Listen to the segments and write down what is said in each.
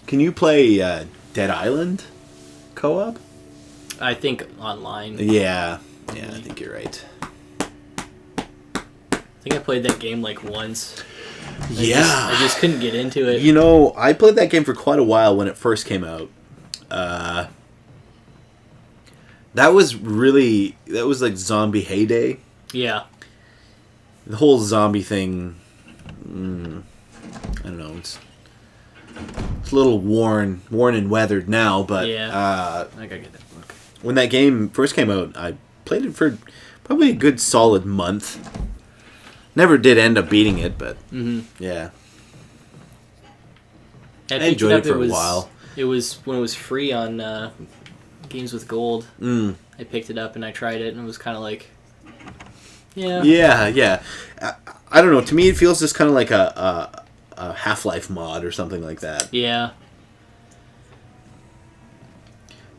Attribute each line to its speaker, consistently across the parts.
Speaker 1: Can you play Dead Island co-op?
Speaker 2: I think online.
Speaker 1: Yeah, I think you're right.
Speaker 2: I think I played that game like once.
Speaker 1: I
Speaker 2: just couldn't get into it.
Speaker 1: You know, I played that game for quite a while when it first came out. That was like zombie heyday.
Speaker 2: Yeah.
Speaker 1: The whole zombie thing, I don't know, it's a little worn and weathered now, but
Speaker 2: I gotta get that book.
Speaker 1: When that game first came out, I played it for probably a good solid month. Never did end up beating it, but yeah.
Speaker 2: I enjoyed it for a while. It was when it was free on Games with Gold. I picked it up and I tried it, and it was kind of like,
Speaker 1: yeah. I don't know. To me, it feels just kind of like a Half-Life mod or something like that.
Speaker 2: Yeah.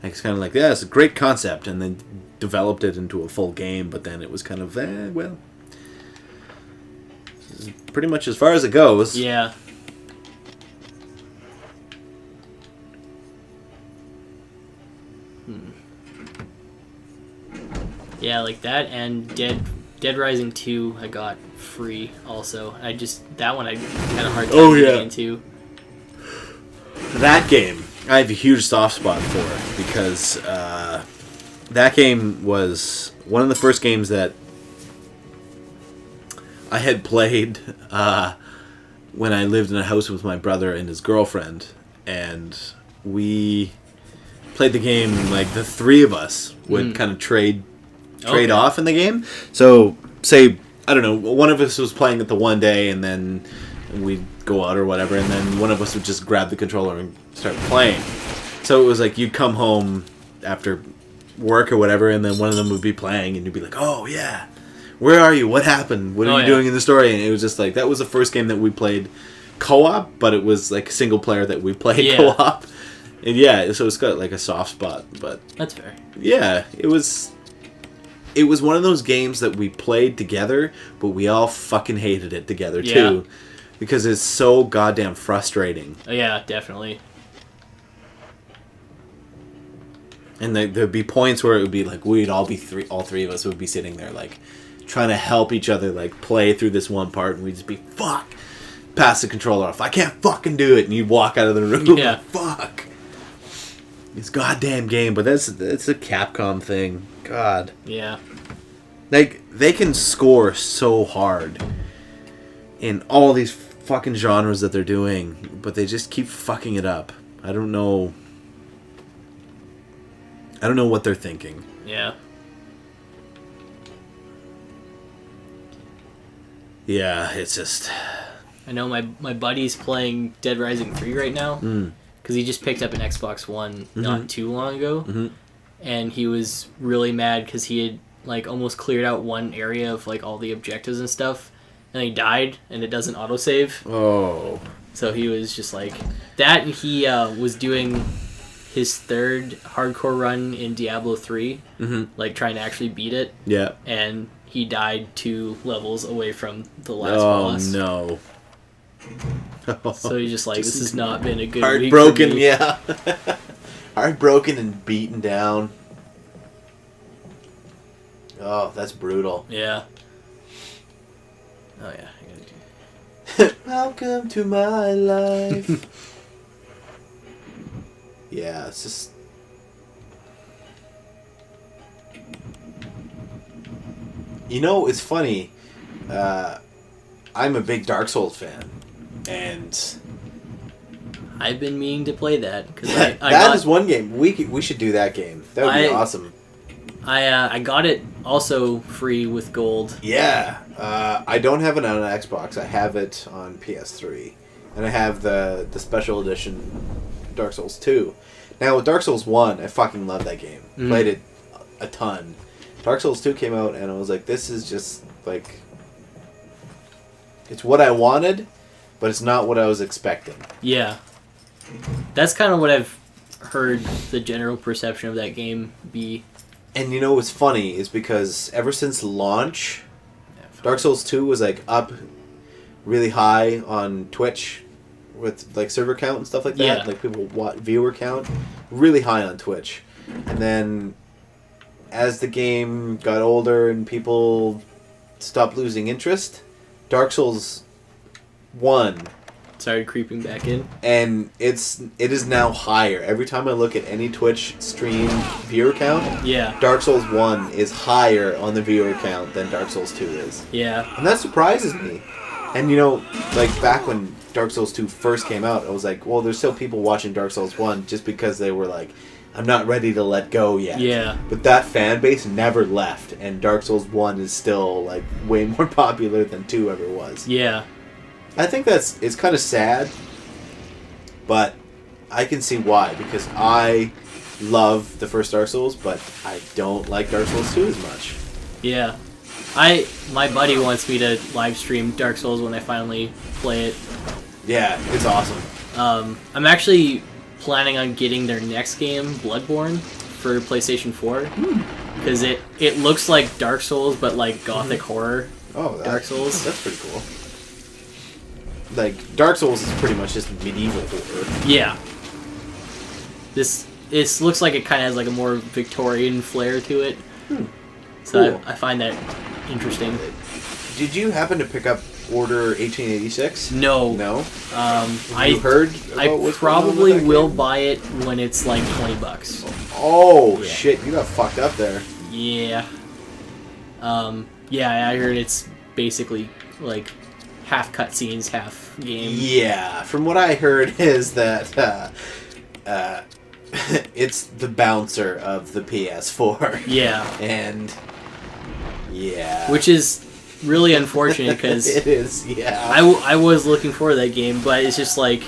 Speaker 1: It's kind of like, it's a great concept, and then developed it into a full game, but then it was kind of, well, this is pretty much as far as it goes.
Speaker 2: Yeah. Yeah, like that, and Dead Rising 2 I got free also. That one I had a hard time getting into.
Speaker 1: That game I have a huge soft spot for, because that game was one of the first games that I had played when I lived in a house with my brother and his girlfriend, and we played the game, like the three of us would kind of trade off in the game. So, say, I don't know, one of us was playing it the one day, and then we'd go out or whatever, and then one of us would just grab the controller and start playing. So it was like you'd come home after work or whatever, and then one of them would be playing, and you'd be like, oh yeah, where are you? What happened? What are you doing in the story? And it was just like, that was the first game that we played co-op, but it was like a single player that we played co-op. And so it's got like a soft spot, but
Speaker 2: that's fair.
Speaker 1: Yeah, it was one of those games that we played together, but we all fucking hated it together too, because it's so goddamn frustrating.
Speaker 2: Oh, yeah, definitely.
Speaker 1: And there'd be points where it would be like we'd all three of us would be sitting there like trying to help each other like play through this one part, and we'd just be pass the controller off. I can't fucking do it, and you'd walk out of the room.
Speaker 2: Yeah,
Speaker 1: fuck. This goddamn game, but that's a Capcom thing. God.
Speaker 2: Yeah.
Speaker 1: Like, they can score so hard in all these fucking genres that they're doing, but they just keep fucking it up. I don't know what they're thinking.
Speaker 2: Yeah.
Speaker 1: Yeah, it's just...
Speaker 2: I know my buddy's playing Dead Rising 3 right now, because he just picked up an Xbox One not too long ago, and he was really mad because he had like almost cleared out one area of like all the objectives and stuff, and he died, and it doesn't autosave.
Speaker 1: Oh.
Speaker 2: So he was just like that, and he was doing his third hardcore run in Diablo 3, like trying to actually beat it.
Speaker 1: Yeah.
Speaker 2: And he died 2 levels away from the last boss.
Speaker 1: Oh no.
Speaker 2: So he's just like, this has not been a good
Speaker 1: heartbroken,
Speaker 2: week for me.
Speaker 1: yeah. Heartbroken and beaten down. Oh, that's brutal.
Speaker 2: Yeah. Oh yeah. I gotta do.
Speaker 1: Welcome to my life. Yeah, it's just... You know, it's funny. I'm a big Dark Souls fan, and
Speaker 2: I've been meaning to play that because
Speaker 1: that is one game we should do. That game, that would be awesome.
Speaker 2: I got it also free with gold.
Speaker 1: Yeah, I don't have it on an Xbox. I have it on PS3, and I have the special edition Dark Souls 2. Now with Dark Souls 1, I fucking love that game. Played it a ton. Dark Souls 2 came out, and I was like, this is just like, it's what I wanted, but it's not what I was expecting.
Speaker 2: Yeah. That's kind of what I've heard the general perception of that game be.
Speaker 1: And you know what's funny is because ever since launch, Dark Souls 2 was like up really high on Twitch with like server count and stuff like that.
Speaker 2: Yeah.
Speaker 1: Like people viewer count, really high on Twitch, and then as the game got older and people stopped losing interest, Dark Souls 1
Speaker 2: started creeping back in,
Speaker 1: and it is now higher. Every time I look at any Twitch stream viewer count,
Speaker 2: yeah,
Speaker 1: Dark Souls 1 is higher on the viewer count than Dark Souls 2 is.
Speaker 2: yeah,
Speaker 1: And that surprises me. And you know, like back when Dark Souls 2 first came out, I was like, well, there's still people watching Dark Souls 1 just because they were like, I'm not ready to let go yet.
Speaker 2: yeah.
Speaker 1: But that fan base never left, and Dark Souls 1 is still like way more popular than 2 ever was.
Speaker 2: Yeah.
Speaker 1: I think it's kind of sad, but I can see why, because I love the first Dark Souls, but I don't like Dark Souls 2 as much.
Speaker 2: Yeah. My buddy wants me to live stream Dark Souls when I finally play it.
Speaker 1: Yeah, it's awesome.
Speaker 2: I'm actually planning on getting their next game, Bloodborne, for PlayStation 4. Because it looks like Dark Souls, but like gothic horror.
Speaker 1: Oh,
Speaker 2: Dark Souls.
Speaker 1: That's pretty cool. Like, Dark Souls is pretty much just medieval horror.
Speaker 2: Yeah. This looks like it kind of has like a more Victorian flair to it. So
Speaker 1: Cool.
Speaker 2: I find that interesting.
Speaker 1: Did you happen to pick up Order 1886?
Speaker 2: No.
Speaker 1: No?
Speaker 2: I
Speaker 1: heard about
Speaker 2: I
Speaker 1: what's going on with
Speaker 2: probably
Speaker 1: that
Speaker 2: will
Speaker 1: game?
Speaker 2: buy it when it's like $20.
Speaker 1: Oh,
Speaker 2: Yeah.
Speaker 1: shit, you got fucked up there.
Speaker 2: Yeah. Yeah, I heard it's basically like half cutscenes, half game.
Speaker 1: Yeah, from what I heard is that it's the bouncer of the PS4.
Speaker 2: Yeah.
Speaker 1: And yeah.
Speaker 2: Which is really unfortunate because
Speaker 1: it is, yeah.
Speaker 2: I was looking for that game, but it's just like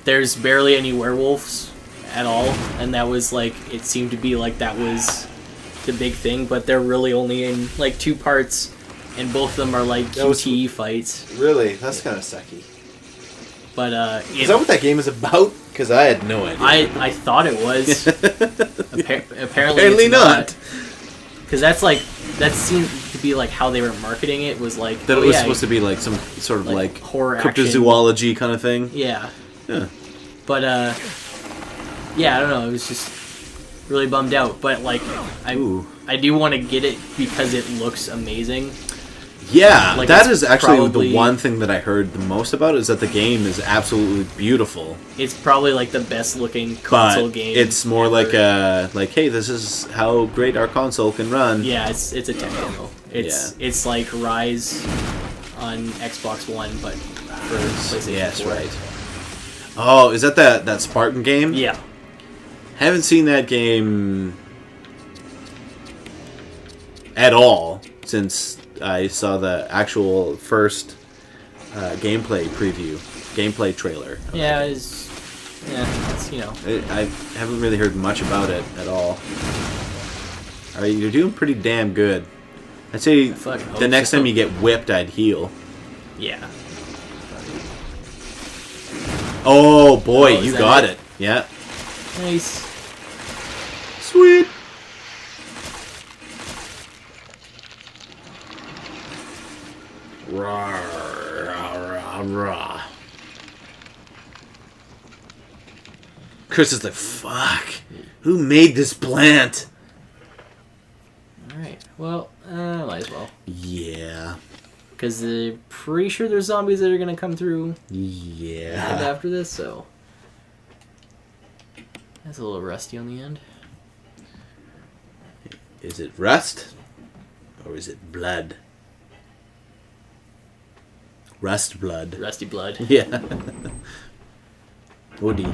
Speaker 2: there's barely any werewolves at all, and that was like it seemed to be like that was the big thing, but they're really only in like 2 parts, and both of them are like QTE fights.
Speaker 1: Really? That's kind of sucky.
Speaker 2: But
Speaker 1: Is that what that game is about? Because I had no idea.
Speaker 2: I thought it was. Apparently
Speaker 1: Apparently
Speaker 2: it's
Speaker 1: not.
Speaker 2: Because that seemed to be like how they were marketing it, was like
Speaker 1: That it was supposed to be like some sort of like
Speaker 2: horror action.
Speaker 1: cryptozoology kind of thing.
Speaker 2: Yeah.
Speaker 1: Yeah.
Speaker 2: But yeah, I don't know. It was just really bummed out. But like, I do want to get it because it looks amazing.
Speaker 1: Yeah,
Speaker 2: Like,
Speaker 1: that
Speaker 2: it's
Speaker 1: is actually
Speaker 2: probably-
Speaker 1: the one thing that I heard the most about is that the game is absolutely beautiful.
Speaker 2: It's probably like the best looking console
Speaker 1: But
Speaker 2: game.
Speaker 1: it's more
Speaker 2: ever.
Speaker 1: like, hey, this is how great our console can run.
Speaker 2: Yeah, it's a tech demo. It's like Rise on Xbox One, but for PlayStation
Speaker 1: Yes,
Speaker 2: 4.
Speaker 1: right. Oh, is that that Spartan game?
Speaker 2: Yeah.
Speaker 1: Haven't seen that game at all since I saw the actual first gameplay trailer.
Speaker 2: Yeah, it's you know.
Speaker 1: I haven't really heard much about it at all. Alright, you're doing pretty damn good. I'd say the next time you get whipped, I'd heal.
Speaker 2: Yeah.
Speaker 1: Oh boy,
Speaker 2: Oh, is
Speaker 1: you
Speaker 2: that
Speaker 1: got
Speaker 2: it?
Speaker 1: it. Yeah.
Speaker 2: Nice.
Speaker 1: Sweet. Rah, rah, rah, rah. Chris is like, fuck. Who made this plant?
Speaker 2: Alright. Well, might as well.
Speaker 1: Yeah.
Speaker 2: Because pretty sure there's zombies that are going to come through right
Speaker 1: Yeah.
Speaker 2: after this, so. That's a little rusty on the end.
Speaker 1: Is it rust? Or is it blood? Rust blood.
Speaker 2: Rusty blood.
Speaker 1: Yeah. Woody.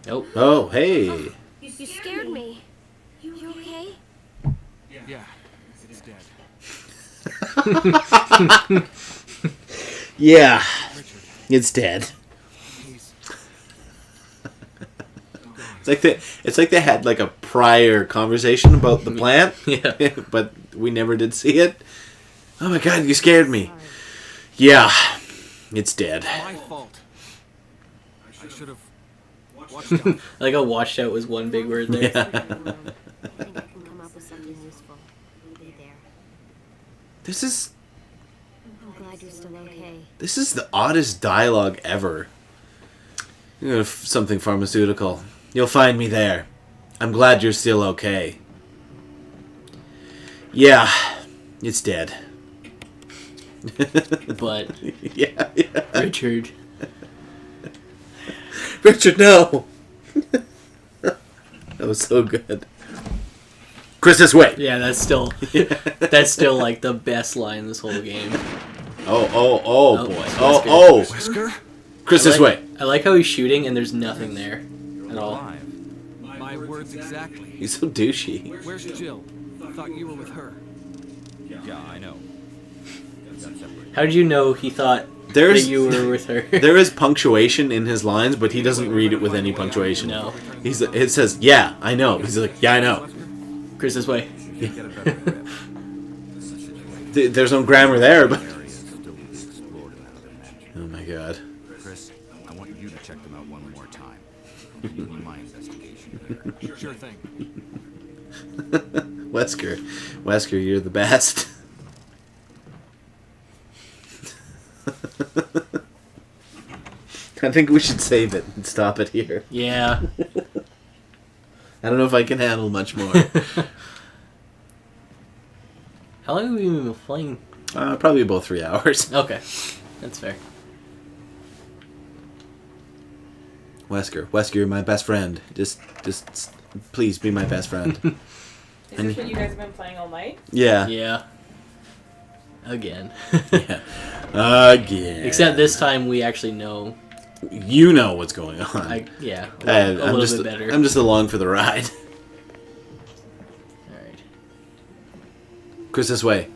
Speaker 2: Nope.
Speaker 1: Oh, hey.
Speaker 3: You scared me. You okay?
Speaker 4: Yeah, it's dead.
Speaker 1: Yeah. It's dead.
Speaker 4: He's
Speaker 1: It's like they had like a prior conversation about the plant,
Speaker 2: Yeah.
Speaker 1: but we never did see it. Oh my god, you scared me. Yeah, it's dead.
Speaker 4: my fault. I should have watched out.
Speaker 2: Like a washed out was one big word there.
Speaker 3: I think I can come up with something useful. We'll be there.
Speaker 1: This is
Speaker 3: glad you're still okay.
Speaker 1: This is the oddest dialogue ever. Something pharmaceutical. You'll find me there. I'm glad you're still okay. Yeah, it's dead.
Speaker 2: But
Speaker 1: yeah.
Speaker 2: Richard,
Speaker 1: no! That was so good. Chris, this way!
Speaker 2: yeah, that's still like the best line in this whole game.
Speaker 1: Oh, boy.
Speaker 2: Wesker.
Speaker 1: Oh.
Speaker 4: Wesker?
Speaker 1: Chris, this way.
Speaker 2: I like how he's shooting and there's nothing there at all.
Speaker 4: Alive. My words exactly.
Speaker 1: He's so douchey.
Speaker 4: Where's Jill? Thought you were with her.
Speaker 5: Yeah, I know.
Speaker 2: How did you know he thought that you were with her?
Speaker 1: There is punctuation in his lines, but he doesn't read it with any punctuation.
Speaker 2: No.
Speaker 1: It says, yeah, I know. He's like, yeah, I know.
Speaker 2: Chris, this way.
Speaker 5: Get a better grip.
Speaker 1: There's no grammar there, but...
Speaker 5: Area is still being explored and out of imagination.
Speaker 1: Oh my god.
Speaker 5: Chris, I want you to check them out one more time. You need my investigation.
Speaker 4: Sure thing.
Speaker 1: Wesker, you're the best. I think we should save it and stop it here.
Speaker 2: Yeah.
Speaker 1: I don't know if I can handle much more.
Speaker 2: How long have we been playing?
Speaker 1: Probably about 3 hours.
Speaker 2: Okay, that's fair.
Speaker 1: Wesker, you're my best friend. Just please be my best friend.
Speaker 6: Is this what you guys have been playing all night?
Speaker 1: Yeah.
Speaker 2: Yeah. Again.
Speaker 1: Yeah. Again.
Speaker 2: Except this time we actually know.
Speaker 1: You know what's going on.
Speaker 2: A
Speaker 1: I'm
Speaker 2: little
Speaker 1: just,
Speaker 2: bit better.
Speaker 1: I'm just along for the ride.
Speaker 2: Alright.
Speaker 1: Chris, this way.